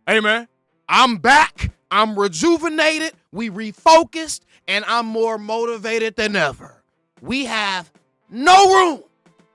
Hey, man, I'm back. I'm rejuvenated. We refocused, and I'm more motivated than ever. We have no room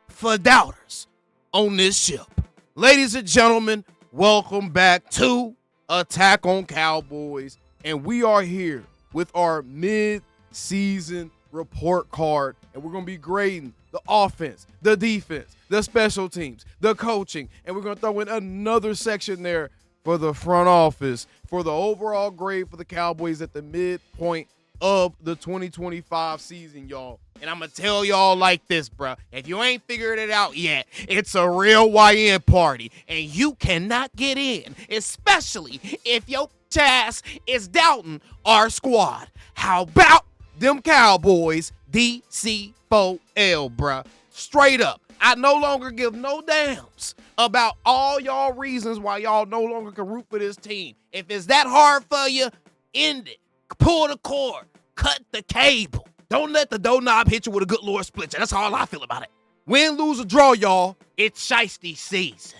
for doubters on this ship. Ladies and gentlemen, welcome back to Attack on Cowboys, and we are here with our mid-season report card, and we're going to be grading the offense, the defense, the special teams, the coaching, and we're going to throw in another section there for the front office, for the overall grade for the Cowboys at the midpoint of the 2025 season, y'all. And I'm going to tell y'all like this, bro. If you ain't figured it out yet, it's a real YN party, and you cannot get in, especially if your ass is doubting our squad. How about them Cowboys DC4L, bro? Straight up. I no longer give no damns about all y'all reasons why y'all no longer can root for this team. If it's that hard for you, end it. Pull the cord. Cut the cable. Don't let the doorknob hit you with a good Lord splinter. That's how I feel about it. Win, lose, or draw, y'all. It's shiesty season.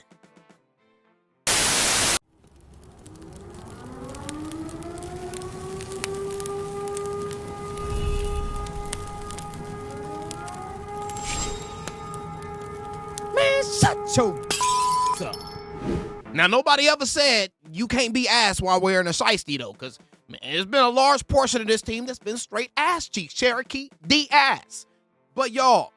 Man, shut your up. Now, nobody ever said you can't be ass while wearing a shiesty, though, because there's been a large portion of this team that's been straight ass cheeks. Cherokee, the ass. But, y'all,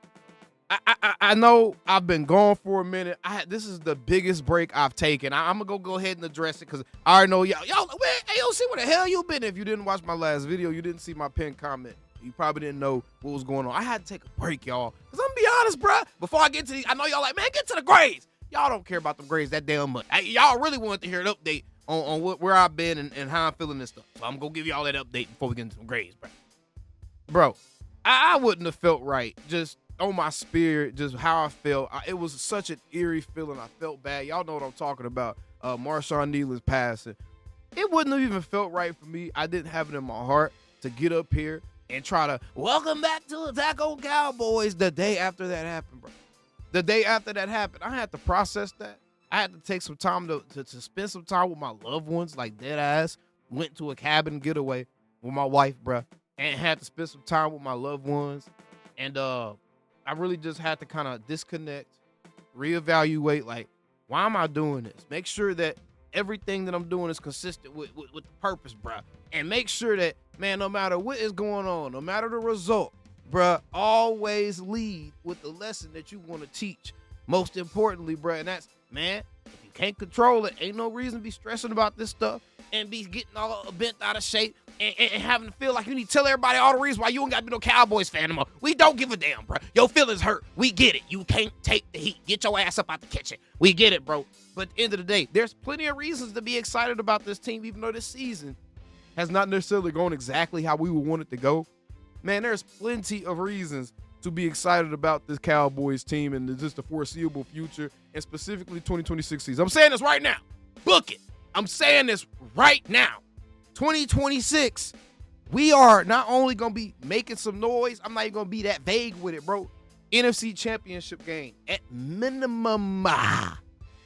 I know I've been gone for a minute. This is the biggest break I've taken. I'm going to go ahead and address it because I already know y'all, hey, yo, see where the hell you been. If you didn't watch my last video, you didn't see my pinned comment. You probably didn't know what was going on. I had to take a break, y'all. Because I'm going to be honest, bro. Before I get to these, I know y'all like, man, get to the grades. Y'all don't care about them grades that damn much. Y'all really want to hear an update on where I've been and how I'm feeling this stuff. So I'm going to give you all that update before we get into some grades, bro. Bro, I wouldn't have felt right just on my spirit, just how I felt. It was such an eerie feeling. I felt bad. Y'all know what I'm talking about. Marshawn Nealon's passing. It wouldn't have even felt right for me. I didn't have it in my heart to get up here and try to welcome back to Attack on Cowboys the day after that happened, bro. The day after that happened, I had to process that. I had to take some time to spend some time with my loved ones, like dead ass. Went to a cabin getaway with my wife, bro, and had to spend some time with my loved ones. And I really just had to kind of disconnect, reevaluate, like, why am I doing this? Make sure that everything that I'm doing is consistent with the purpose, bro. And make sure that, man, no matter what is going on, no matter the result, bruh, always lead with the lesson that you want to teach. Most importantly, bruh, and that's, man, if you can't control it, ain't no reason to be stressing about this stuff and be getting all bent out of shape and having to feel like you need to tell everybody all the reasons why you ain't got to be no Cowboys fan anymore. We don't give a damn, bruh. Your feelings hurt. We get it. You can't take the heat. Get your ass up out the kitchen. We get it, bro. But at the end of the day, there's plenty of reasons to be excited about this team, even though this season has not necessarily gone exactly how we would want it to go. Man, there's plenty of reasons to be excited about this Cowboys team and just the foreseeable future, and specifically 2026 season. I'm saying this right now. Book it. I'm saying this right now. 2026, we are not only going to be making some noise, I'm not even going to be that vague with it, bro. NFC Championship game at minimum.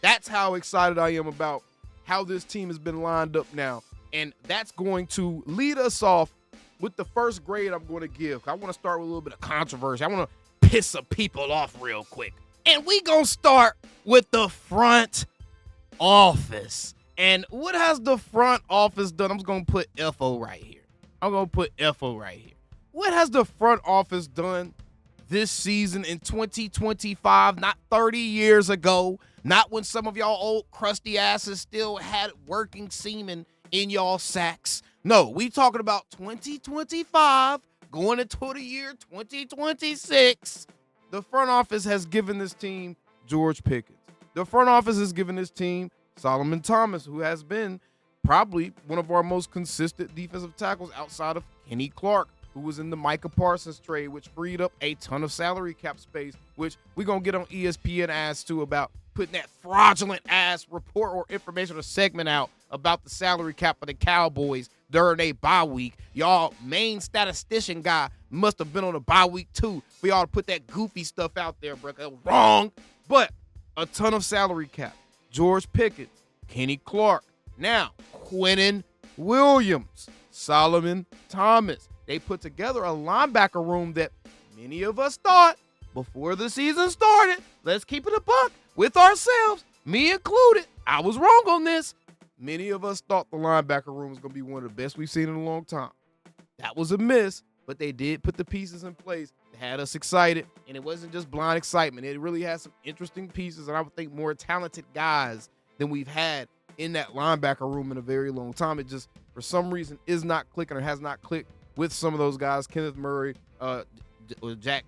That's how excited I am about how this team has been lined up now. And that's going to lead us off with the first grade I'm going to give. I want to start with a little bit of controversy. I want to piss some people off real quick. And we going to start with the front office. And what has the front office done? I'm just going to put FO right here. I'm going to put FO right here. What has the front office done this season in 2025? Not 30 years ago. Not when some of y'all old crusty asses still had working semen in y'all sacks. No, we talking about 2025 going into the year 2026. The front office has given this team George Pickens. The front office has given this team Solomon Thomas, who has been probably one of our most consistent defensive tackles outside of Kenny Clark, who was in the Micah Parsons trade, which freed up a ton of salary cap space, which we're going to get on ESPN ass too about putting that fraudulent ass report or information or segment out about the salary cap of the Cowboys during a bye week. Y'all main statistician guy must have been on a bye week too for y'all to put that goofy stuff out there, bro. Wrong. But a ton of salary cap. George Pickens, Kenny Clark, Now, Quinnen Williams, Solomon Thomas. They put together a linebacker room that many of us thought before the season started, let's keep it a buck with ourselves, me included. I was wrong on this. Many of us thought the linebacker room was going to be one of the best we've seen in a long time. That was a miss, but they did put the pieces in place that had us excited, and it wasn't just blind excitement. It really had some interesting pieces, and I would think more talented guys than we've had in that linebacker room in a very long time. It just, for some reason, is not clicking or has not clicked with some of those guys. Kenneth Murray, Jack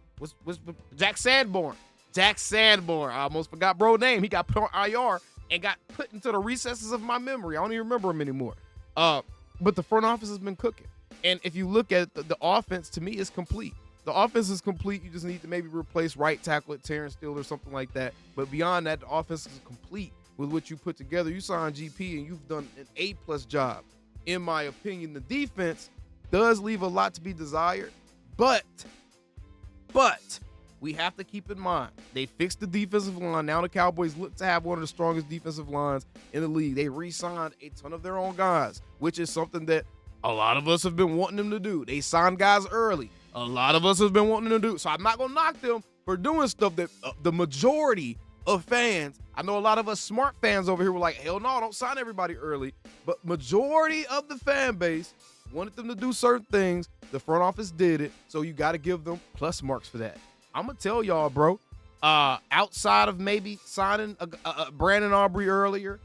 Sanborn. Jack Sanborn. I almost forgot bro's name. He got put on IR and got put into the recesses of my memory. I don't even remember him anymore. But the front office has been cooking. And if you look at the offense, to me, is complete. The offense is complete. You just need to maybe replace right tackle at Terrence Steele or something like that. But beyond that, the offense is complete with what you put together. You signed GP, and you've done an A+ job. In my opinion, the defense does leave a lot to be desired. But we have to keep in mind, they fixed the defensive line. Now the Cowboys look to have one of the strongest defensive lines in the league. They re-signed a ton of their own guys, which is something that a lot of us have been wanting them to do. They signed guys early. A lot of us have been wanting them to do. So I'm not going to knock them for doing stuff that the majority of fans, I know a lot of us smart fans over here were like, hell no, don't sign everybody early. But majority of the fan base wanted them to do certain things. The front office did it. So you got to give them plus marks for that. I'm going to tell y'all, bro, outside of maybe signing Brandon Aubrey earlier,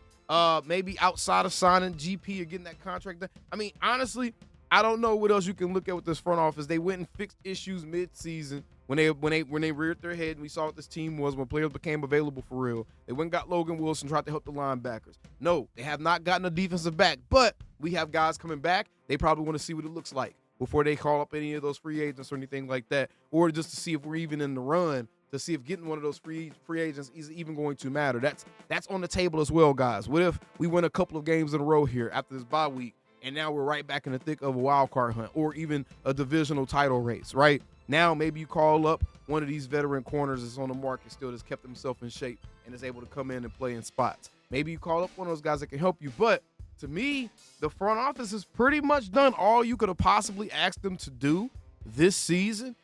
maybe outside of signing GP or getting that contract done, I mean, honestly, I don't know what else you can look at with this front office. They went and fixed issues mid-season when they reared their head and we saw what this team was when players became available for real. They went and got Logan Wilson, tried to help the linebackers. No, they have not gotten a defensive back, but we have guys coming back. They probably want to see what it looks like before they call up any of those free agents or anything like that, or just to see if we're even in the run, to see if getting one of those free agents is even going to matter. That's on the table as well, guys. What if we win a couple of games in a row here after this bye week, and now we're right back in the thick of a wild card hunt or even a divisional title race, right? Now maybe you call up one of these veteran corners that's on the market still, that's kept himself in shape and is able to come in and play in spots. Maybe you call up one of those guys that can help you, but to me, the front office has pretty much done all you could have possibly asked them to do this season.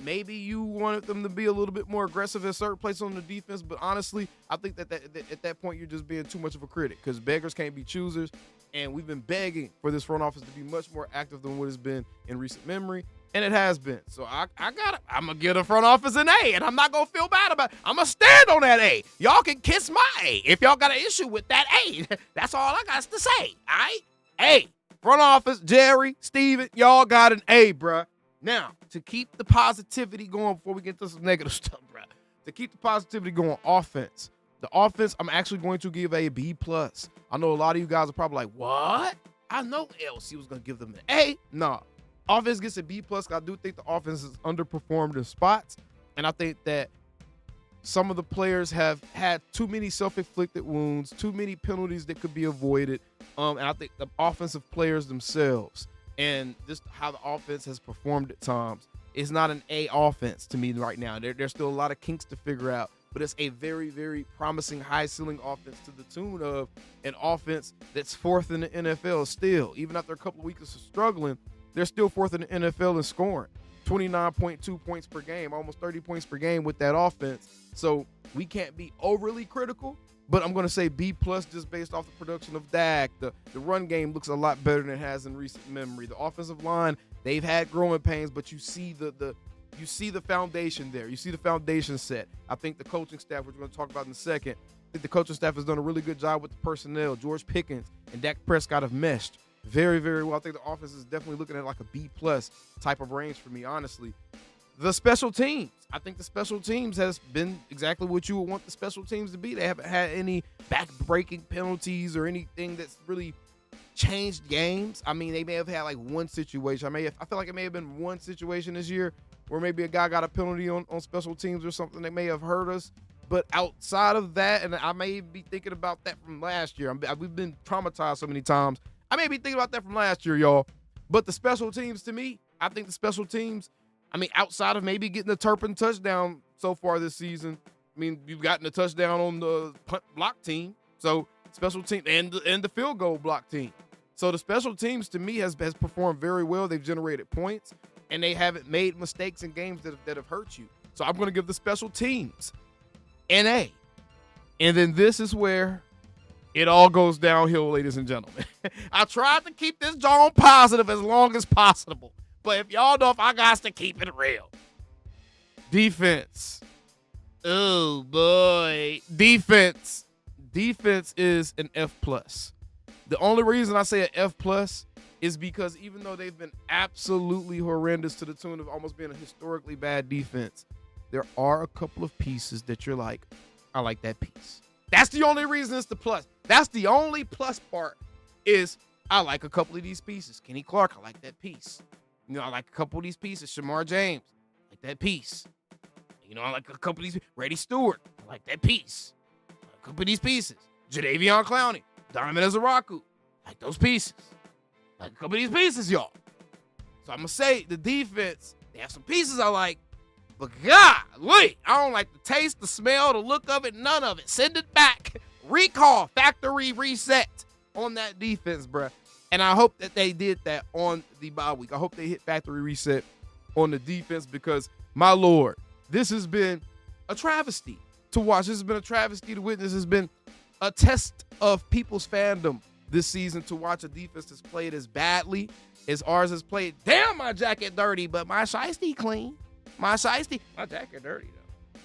Maybe you wanted them to be a little bit more aggressive at certain places on the defense, but honestly, I think that at that point, you're just being too much of a critic because beggars can't be choosers, and we've been begging for this front office to be much more active than what it's been in recent memory, and it has been. So I'm going to give the front office an A, and I'm not going to feel bad about it. I'm going to stand on that A. Y'all can kiss my A if y'all got an issue with that A. That's all I got to say, all right? A. Front office, Jerry, Steven, y'all got an A, bruh. Now, to keep the positivity going before we get to some negative stuff, bruh. To keep the positivity going, offense. The offense, I'm actually going to give a B+. I know a lot of you guys are probably like, what? I know LC was going to give them an A. No. Offense gets a B+. I do think the offense has underperformed in spots, and I think that some of the players have had too many self-inflicted wounds, too many penalties that could be avoided, and I think the offensive players themselves and just how the offense has performed at times is not an A offense to me right now. There's still a lot of kinks to figure out, but it's a very, very promising high-ceiling offense to the tune of an offense that's fourth in the NFL still. Even after a couple of weeks of struggling, they're still fourth in the NFL in scoring. 29.2 points per game, almost 30 points per game with that offense. So we can't be overly critical, but I'm going to say B+ just based off the production of Dak. The run game looks a lot better than it has in recent memory. The offensive line, they've had growing pains, but you see the foundation there. You see the foundation set. I think the coaching staff, which we're going to talk about in a second, I think the coaching staff has done a really good job with the personnel. George Pickens and Dak Prescott have meshed very, very well. I think the offense is definitely looking at like a B+ type of range for me, honestly. The special teams. I think the special teams has been exactly what you would want the special teams to be. They haven't had any back-breaking penalties or anything that's really changed games. I mean, they may have had like one situation. I feel like it may have been one situation this year where maybe a guy got a penalty on special teams or something that may have hurt us. But outside of that, and I may be thinking about that from last year. We've been traumatized so many times. I may be thinking about that from last year, y'all. But the special teams, to me, I think the special teams, I mean, outside of maybe getting the Turpin touchdown so far this season, I mean, you've gotten a touchdown on the punt block team. So special team, and the field goal block team. So the special teams, to me, has performed very well. They've generated points, and they haven't made mistakes in games that have hurt you. So I'm going to give the special teams an A. And then this is where it all goes downhill, ladies and gentlemen. I tried to keep this John positive as long as possible. But if y'all know if I got to keep it real. Defense. Oh, boy. Defense. Defense is an F+. The only reason I say an F+ is because even though they've been absolutely horrendous to the tune of almost being a historically bad defense, there are a couple of pieces that you're like, I like that piece. That's the only reason it's the plus. That's the only plus part is I like a couple of these pieces. Kenny Clark, I like that piece. I like a couple of these pieces. Shamar James, I like that piece. I like a couple of these. Brady Stewart, I like that piece. I like a couple of these pieces. Jadeveon Clowney, Donovan Ezaraku, I like those pieces. I like a couple of these pieces, y'all. So I'm going to say the defense, they have some pieces I like. But golly, I don't like the taste, the smell, the look of it, none of it. Send it back. Recall, factory reset on that defense, bruh. And I hope that they did that on the bye week. I hope they hit factory reset on the defense because, my Lord, this has been a travesty to watch. This has been a travesty to witness. This has been a test of people's fandom this season to watch a defense that's played as badly as ours has played. Damn, my jacket dirty, but my shiesty clean. My jacket dirty, though.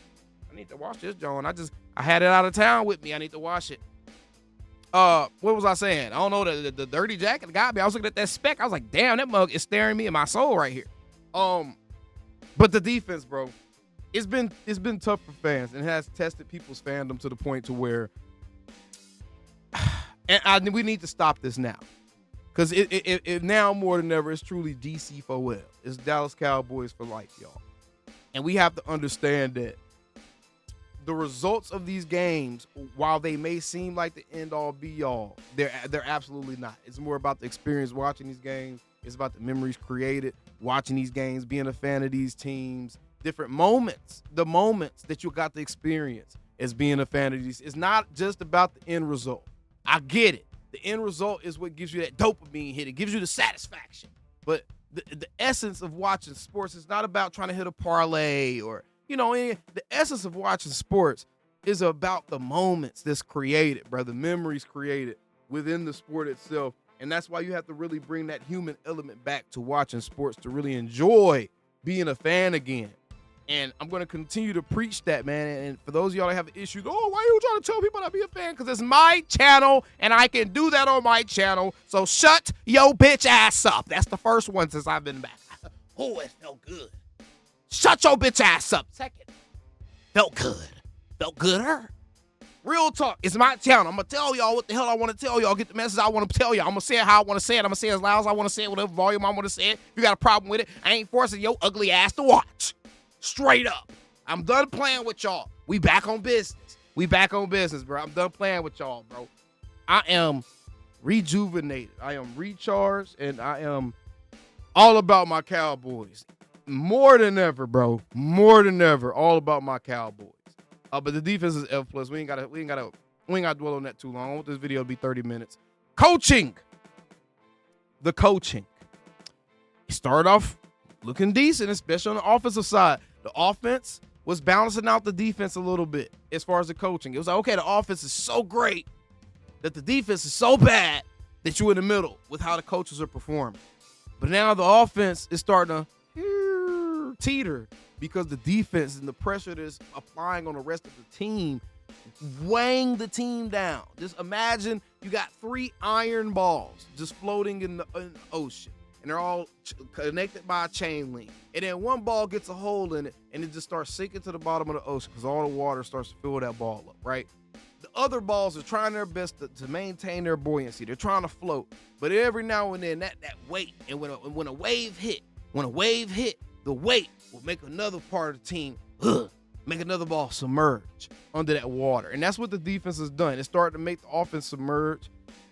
I need to wash this, John. I had it out of town with me. I need to wash it. What was I saying? I don't know. The dirty jacket got me. I was looking at that spec. I was like, damn, that mug is staring me in my soul right here. But the defense, bro, it's been tough for fans and has tested people's fandom to the point to where we need to stop this now. Because it now more than ever, it's truly DC for well. It's Dallas Cowboys for life, y'all. And we have to understand that the results of these games, while they may seem like the end-all, be-all, they're absolutely not. It's more about the experience watching these games. It's about the memories created watching these games, being a fan of these teams, different moments, the moments that you got to experience as being a fan of these. It's not just about the end result. I get it. The end result is what gives you that dopamine hit. It gives you the satisfaction. But the essence of watching sports is not about trying to hit a parlay or, the essence of watching sports is about the moments that's created, brother, memories created within the sport itself. And that's why you have to really bring that human element back to watching sports to really enjoy being a fan again. And I'm going to continue to preach that, man. And for those of y'all that have issues, why are you trying to tell people not to be a fan? Because it's my channel, and I can do that on my channel. So shut your bitch ass up. That's the first one since I've been back. Oh, it felt good. Shut your bitch ass up. Second. Felt good. Felt gooder. Real talk. It's my channel. I'm going to tell y'all what the hell I want to tell y'all. Get the message I want to tell y'all. I'm going to say it how I want to say it. I'm going to say it as loud as I want to say it, whatever volume I want to say it. If you got a problem with it, I ain't forcing your ugly ass to watch. Straight up. I'm done playing with y'all. We back on business. Bro. I'm done playing with y'all, bro. I am rejuvenated. I am recharged, and I am all about my Cowboys. More than ever, bro. More than ever. All about my Cowboys. But the defense is F+. We ain't gotta dwell on that too long. I want this video to be 30 minutes. Coaching. The coaching. It started off looking decent, especially on the offensive side. The offense was balancing out the defense a little bit as far as the coaching. It was like, okay, the offense is so great that the defense is so bad that you're in the middle with how the coaches are performing. But now the offense is starting to teeter because the defense and the pressure that's applying on the rest of the team, weighing the team down. Just imagine you got 3 iron balls just floating in the ocean. And they're all connected by a chain link. And then one ball gets a hole in it, and it just starts sinking to the bottom of the ocean because all the water starts to fill that ball up, right? The other balls are trying their best to maintain their buoyancy. They're trying to float. But every now and then, that weight, and when a wave hit, the weight will make another part of the team make another ball submerge under that water. And that's what the defense has done. It started to make the offense submerge.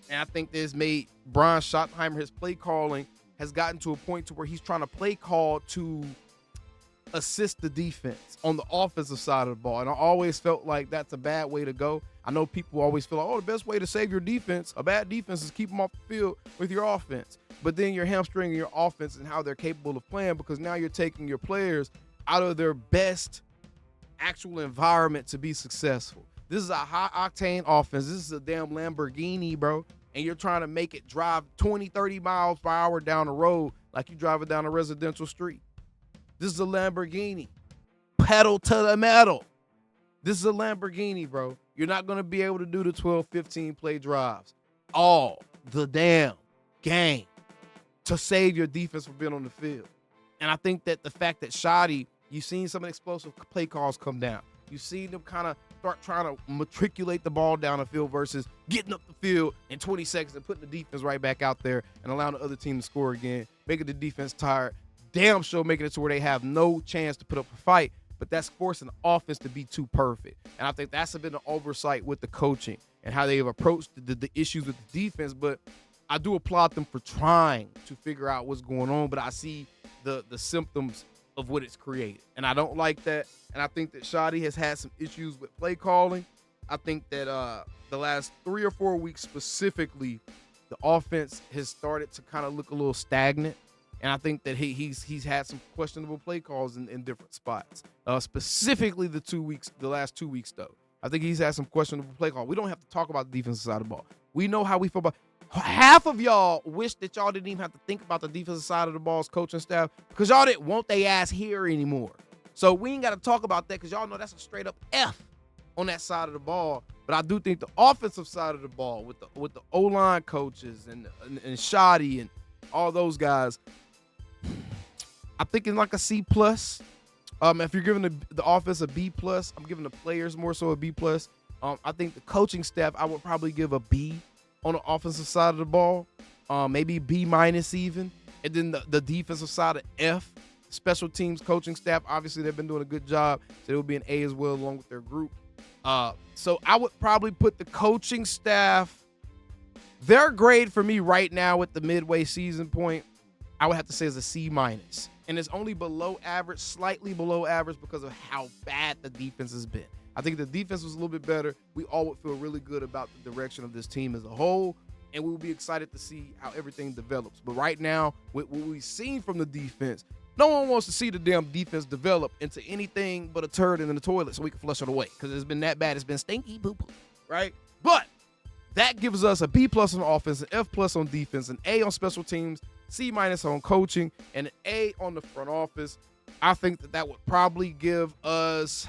And I think this made Brian Schottenheimer, his play calling, has gotten to a point to where he's trying to play call to assist the defense on the offensive side of the ball. And I always felt like that's a bad way to go. I know people always feel like, oh, the best way to save your defense, a bad defense, is keep them off the field with your offense. But then you're hamstringing your offense and how they're capable of playing, because now you're taking your players out of their best actual environment to be successful. This is a high-octane offense. This is a damn Lamborghini, bro. And you're trying to make it drive 20, 30 miles per hour down the road like you driving down a residential street. This is a Lamborghini. Pedal to the metal. This is a Lamborghini, bro. You're not going to be able to do the 12, 15 play drives all the damn game to save your defense from being on the field. And I think that the fact that Shoddy, you've seen some explosive play calls come down. You've seen them kind of start trying to matriculate the ball down the field versus getting up the field in 20 seconds and putting the defense right back out there and allowing the other team to score again, making the defense tired. Damn sure making it to where they have no chance to put up a fight, but that's forcing the offense to be too perfect. And I think that's been an oversight with the coaching and how they have approached the issues with the defense. But I do applaud them for trying to figure out what's going on, but I see the symptoms of what it's created. And I don't like that. And I think that Shoddy has had some issues with play calling. I think that the last 3 or 4 weeks specifically, the offense has started to kind of look a little stagnant. And I think that he's had some questionable play calls in different spots. Specifically the last 2 weeks, though. I think he's had some questionable play calls. We don't have to talk about the defensive side of the ball. We know how we feel about. Half of y'all wish that y'all didn't even have to think about the defensive side of the ball's coaching staff because y'all didn't want their ass here anymore. So we ain't got to talk about that because y'all know that's a straight up F on that side of the ball. But I do think the offensive side of the ball with the O-line coaches and Shoddy and all those guys, I'm thinking like a C+. If you're giving the offense a B+, I'm giving the players more so a B+. I think the coaching staff, I would probably give a B on the offensive side of the ball, maybe B- even. And then the defensive side of F. Special teams coaching staff, obviously they've been doing a good job, so it will be an A as well along with their group. So I would probably put the coaching staff, their grade for me right now at the midway season point, I would have to say is a C-. And it's only below average, slightly below average because of how bad the defense has been. I think the defense was a little bit better. We all would feel really good about the direction of this team as a whole, and we will be excited to see how everything develops. But right now, with what we've seen from the defense, no one wants to see the damn defense develop into anything but a turd in the toilet so we can flush it away because it's been that bad. It's been stinky poo-poo, right? But that gives us a B+ on offense, an F+ on defense, an A on special teams, C- on coaching, and an A on the front office. I think that would probably give us,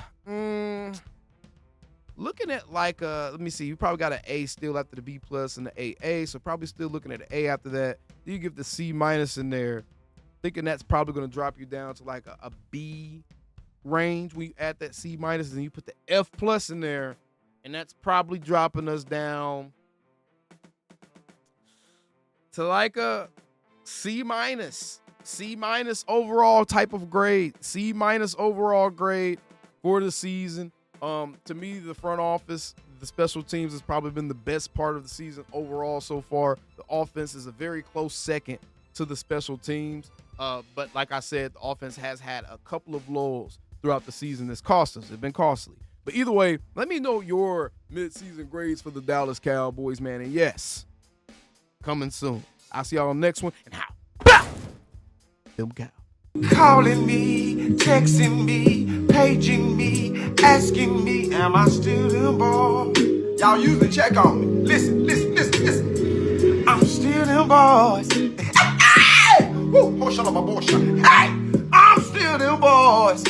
looking at like, let me see, you probably got an A still after the B+ and the AA, so probably still looking at an A after that. Then you give the C- in there, thinking that's probably going to drop you down to like a B range when you add that C-, and you put the F+ in there, and that's probably dropping us down to like a C-. C- overall type of grade. C- overall grade for the season. To me, the front office, the special teams has probably been the best part of the season overall so far. The offense is a very close second to the special teams. But like I said, the offense has had a couple of lulls throughout the season that's cost us. It's been costly. But either way, let me know your midseason grades for the Dallas Cowboys, man. And yes, coming soon. I'll see y'all on the next one. And how about them cow? Calling me, texting me, paging me, asking me, am I still them boys? Y'all usually check on me. Listen. I'm still them boys. Hey! Woo! Hey! I'm still them boys.